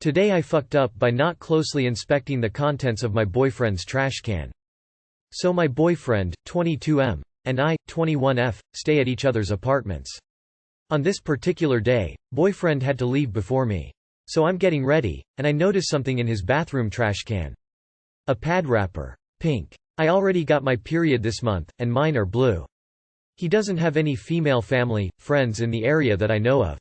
Today I fucked up by not closely inspecting the contents of my boyfriend's trash can. So my boyfriend, 22M, and I, 21F, stay at each other's apartments. On this particular day, boyfriend had to leave before me. So I'm getting ready, and I notice something in his bathroom trash can. A pad wrapper. Pink. I already got my period this month, and mine are blue. He doesn't have any female family, friends in the area that I know of.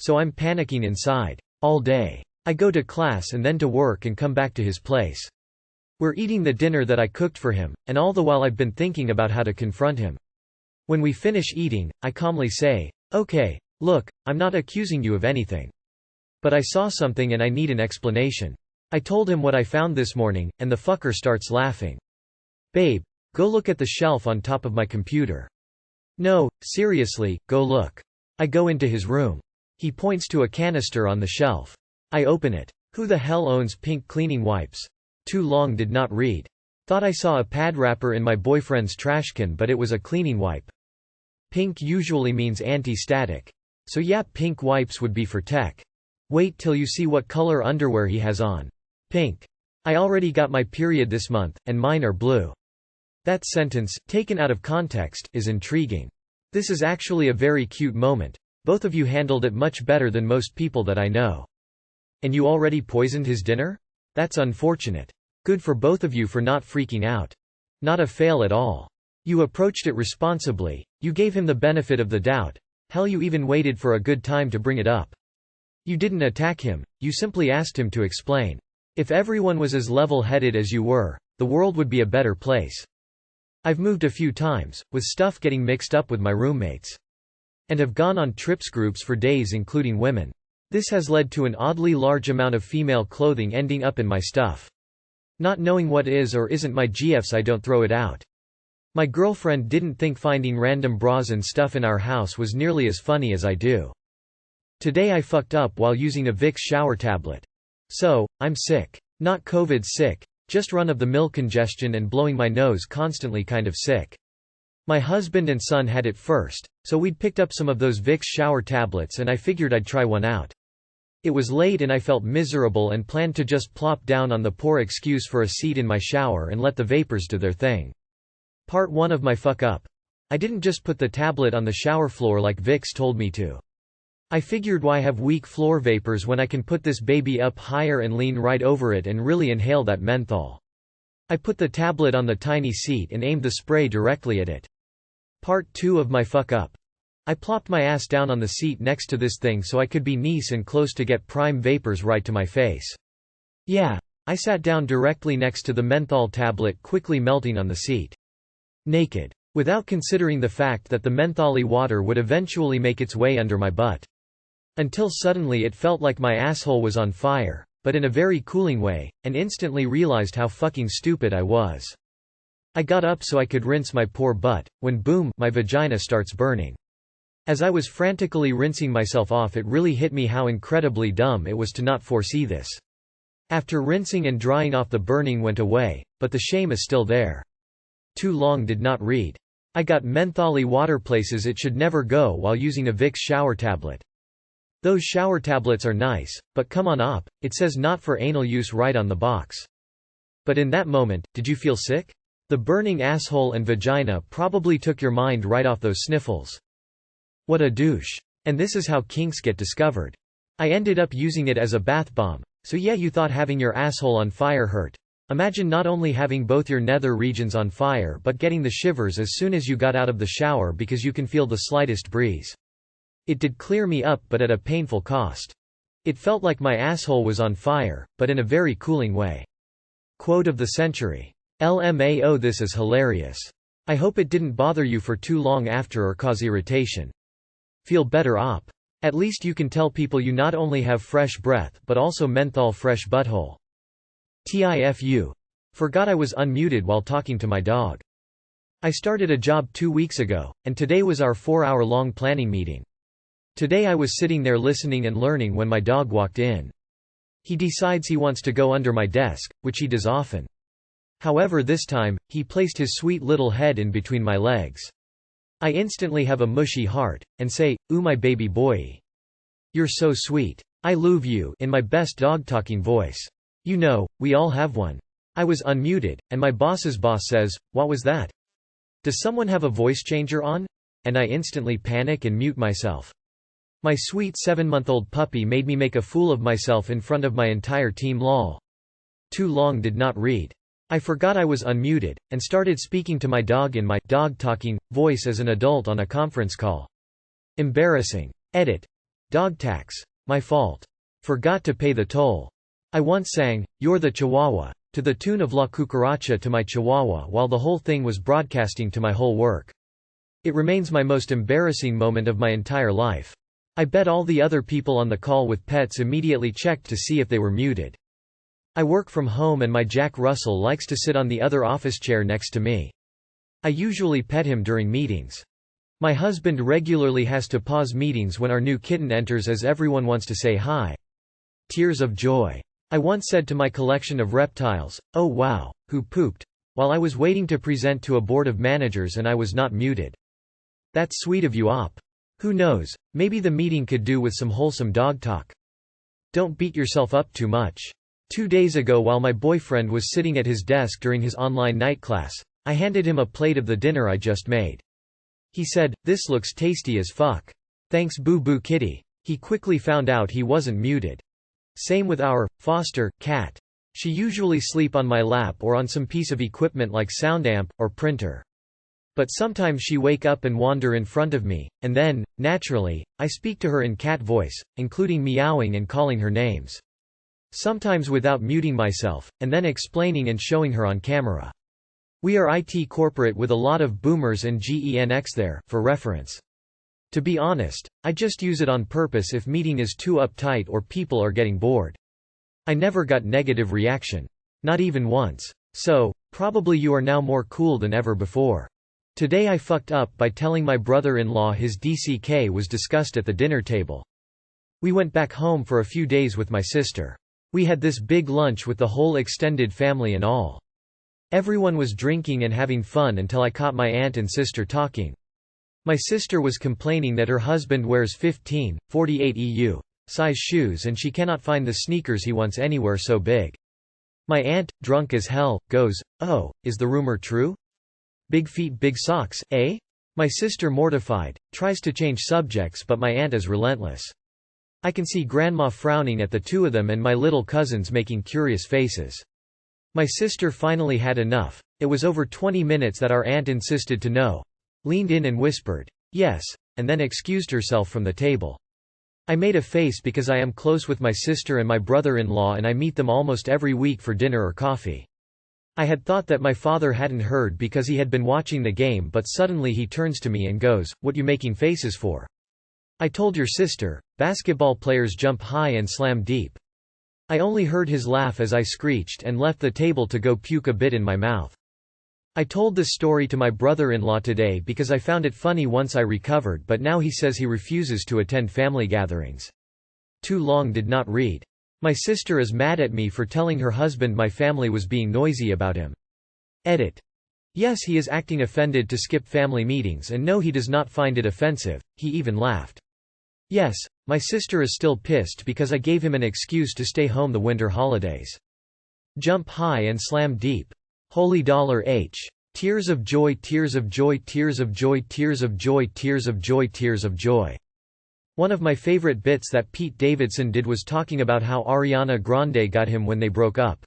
So I'm panicking inside. All day. I go to class and then to work and come back to his place. We're eating the dinner that I cooked for him, and all the while I've been thinking about how to confront him. When we finish eating, I calmly say, "Okay, look, I'm not accusing you of anything. But I saw something and I need an explanation." I told him what I found this morning, and the fucker starts laughing. "Babe, go look at the shelf on top of my computer." "No, seriously, go look." I go into his room. He points to a canister on the shelf. I open it. Who the hell owns pink cleaning wipes? Too long did not read. Thought I saw a pad wrapper in my boyfriend's trash can, but it was a cleaning wipe. Pink usually means anti-static. So yeah, pink wipes would be for tech. Wait till you see what color underwear he has on. Pink. I already got my period this month, and mine are blue. That sentence, taken out of context, is intriguing. This is actually a very cute moment. Both of you handled it much better than most people that I know. And you already poisoned his dinner? That's unfortunate. Good for both of you for not freaking out. Not a fail at all. You approached it responsibly. You gave him the benefit of the doubt. Hell, you even waited for a good time to bring it up. You didn't attack him, you simply asked him to explain. If everyone was as level-headed as you were, the world would be a better place. I've moved a few times, with stuff getting mixed up with my roommates. And have gone on trips groups for days including women. This has led to an oddly large amount of female clothing ending up in my stuff. Not knowing what is or isn't my GFs, I don't throw it out. My girlfriend didn't think finding random bras and stuff in our house was nearly as funny as I do. Today I fucked up while using a Vicks shower tablet. So, I'm sick. Not COVID sick, just run-of-the-mill congestion and blowing my nose constantly kind of sick. My husband and son had it first, so we'd picked up some of those Vicks shower tablets and I figured I'd try one out. It was late and I felt miserable and planned to just plop down on the poor excuse for a seat in my shower and let the vapors do their thing. Part 1 of my fuck up. I didn't just put the tablet on the shower floor like Vicks told me to. I figured, why have weak floor vapors when I can put this baby up higher and lean right over it and really inhale that menthol. I put the tablet on the tiny seat and aimed the spray directly at it. Part 2 of my fuck up. I plopped my ass down on the seat next to this thing so I could be nice and close to get prime vapors right to my face. Yeah, I sat down directly next to the menthol tablet, quickly melting on the seat. Naked. Without considering the fact that the mentholy water would eventually make its way under my butt. Until suddenly it felt like my asshole was on fire, but in a very cooling way, and instantly realized how fucking stupid I was. I got up so I could rinse my poor butt, when boom, my vagina starts burning. As I was frantically rinsing myself off, it really hit me how incredibly dumb it was to not foresee this. After rinsing and drying off, the burning went away, but the shame is still there. Too long did not read. I got mentholy water places it should never go while using a Vicks shower tablet. Those shower tablets are nice, but come on op, it says not for anal use right on the box. But in that moment, did you feel sick? The burning asshole and vagina probably took your mind right off those sniffles. What a douche. And this is how kinks get discovered. I ended up using it as a bath bomb. So yeah, you thought having your asshole on fire hurt. Imagine not only having both your nether regions on fire but getting the shivers as soon as you got out of the shower because you can feel the slightest breeze. It did clear me up, but at a painful cost. It felt like my asshole was on fire, but in a very cooling way. Quote of the century. LMAO, this is hilarious. I hope it didn't bother you for too long after or cause irritation. Feel better op. At least you can tell people you not only have fresh breath but also menthol fresh butthole. TIFU. Forgot I was unmuted while talking to my dog. I started a job 2 weeks ago, and today was our 4-hour-long planning meeting. Today I was sitting there listening and learning when my dog walked in. He decides he wants to go under my desk, which he does often. However, this time, he placed his sweet little head in between my legs. I instantly have a mushy heart, and say, "Ooh, my baby boy. You're so sweet." I love you in my best dog-talking voice. You know, we all have one. I was unmuted, and my boss's boss says, "What was that? Does someone have a voice changer on?" And I instantly panic and mute myself. My sweet 7-month-old puppy made me make a fool of myself in front of my entire team lol. Too long did not read. I forgot I was unmuted, and started speaking to my dog in my dog-talking voice as an adult on a conference call. Embarrassing. Edit. Dog tax. My fault. Forgot to pay the toll. I once sang, "You're the Chihuahua," to the tune of La Cucaracha to my Chihuahua while the whole thing was broadcasting to my whole work. It remains my most embarrassing moment of my entire life. I bet all the other people on the call with pets immediately checked to see if they were muted. I work from home and my Jack Russell likes to sit on the other office chair next to me. I usually pet him during meetings. My husband regularly has to pause meetings when our new kitten enters as everyone wants to say hi. Tears of joy. I once said to my collection of reptiles, "Oh wow, who pooped?" while I was waiting to present to a board of managers and I was not muted. That's sweet of you, Op. Who knows, maybe the meeting could do with some wholesome dog talk. Don't beat yourself up too much. 2 days ago while my boyfriend was sitting at his desk during his online night class, I handed him a plate of the dinner I just made. He said, "This looks tasty as fuck. Thanks boo boo kitty." He quickly found out he wasn't muted. Same with our Foster cat. She usually sleep on my lap or on some piece of equipment like sound amp or printer. But sometimes she wake up and wander in front of me, and then, naturally, I speak to her in cat voice, including meowing and calling her names. Sometimes without muting myself, and then explaining and showing her on camera. We are IT corporate with a lot of boomers and GENX there, for reference. To be honest, I just use it on purpose if meeting is too uptight or people are getting bored. I never got negative reaction. Not even once. So, probably you are now more cool than ever before. Today I fucked up by telling my brother-in-law his DCK was discussed at the dinner table. We went back home for a few days with my sister. We had this big lunch with the whole extended family and all. Everyone was drinking and having fun until I caught my aunt and sister talking. My sister was complaining that her husband wears 15.48 EU size shoes and she cannot find the sneakers he wants anywhere so big. My aunt, drunk as hell, goes, "Oh, is the rumor true? Big feet big socks, eh?" My sister, mortified, tries to change subjects but my aunt is relentless. I can see Grandma frowning at the two of them and my little cousins making curious faces. My sister finally had enough. It was over 20 minutes that our aunt insisted to know. Leaned in and whispered, "Yes," and then excused herself from the table. I made a face because I am close with my sister and my brother-in-law and I meet them almost every week for dinner or coffee. I had thought that my father hadn't heard because he had been watching the game, but suddenly he turns to me and goes, "What you making faces for?" I told your sister, basketball players jump high and slam deep. I only heard his laugh as I screeched and left the table to go puke a bit in my mouth. I told this story to my brother-in-law today because I found it funny once I recovered, but now he says he refuses to attend family gatherings. Too long did not read. My sister is mad at me for telling her husband my family was being noisy about him. Edit. Yes, he is acting offended to skip family meetings, and no, he does not find it offensive, he even laughed. Yes, my sister is still pissed because I gave him an excuse to stay home the winter holidays. Jump high and slam deep. Holy dollar H. Tears of joy, tears of joy, tears of joy, tears of joy, tears of joy, tears of joy. One of my favorite bits that Pete Davidson did was talking about how Ariana Grande got him when they broke up.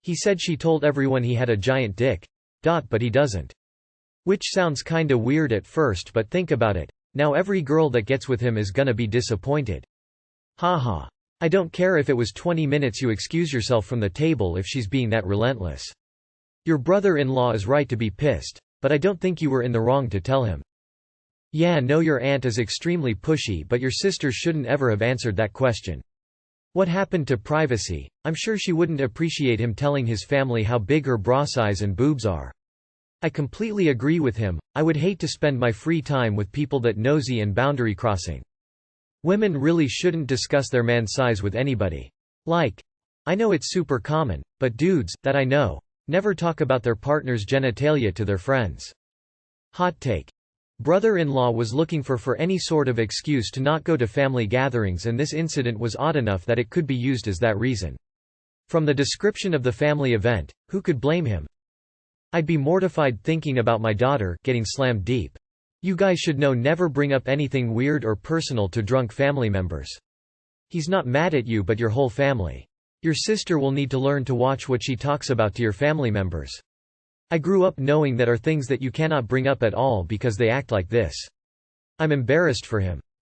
He said she told everyone he had a giant dick. But he doesn't. Which sounds kinda weird at first, but think about it. Now every girl that gets with him is gonna be disappointed. Haha. I don't care if it was 20 minutes, you excuse yourself from the table if she's being that relentless. Your brother-in-law is right to be pissed, but I don't think you were in the wrong to tell him. Yeah, no, your aunt is extremely pushy, but your sister shouldn't ever have answered that question. What happened to privacy? I'm sure she wouldn't appreciate him telling his family how big her bra size and boobs are. I completely agree with him. I would hate to spend my free time with people that nosy and boundary crossing. Women really shouldn't discuss their man size with anybody. I know it's super common, but dudes, that I know, never talk about their partner's genitalia to their friends. Hot take. Brother-in-law was looking for any sort of excuse to not go to family gatherings, and this incident was odd enough that it could be used as that reason. From the description of the family event, who could blame him? I'd be mortified thinking about my daughter getting slammed deep. You guys should know never bring up anything weird or personal to drunk family members. He's not mad at you but your whole family. Your sister will need to learn to watch what she talks about to your family members. I grew up knowing that are things that you cannot bring up at all because they act like this. I'm embarrassed for him.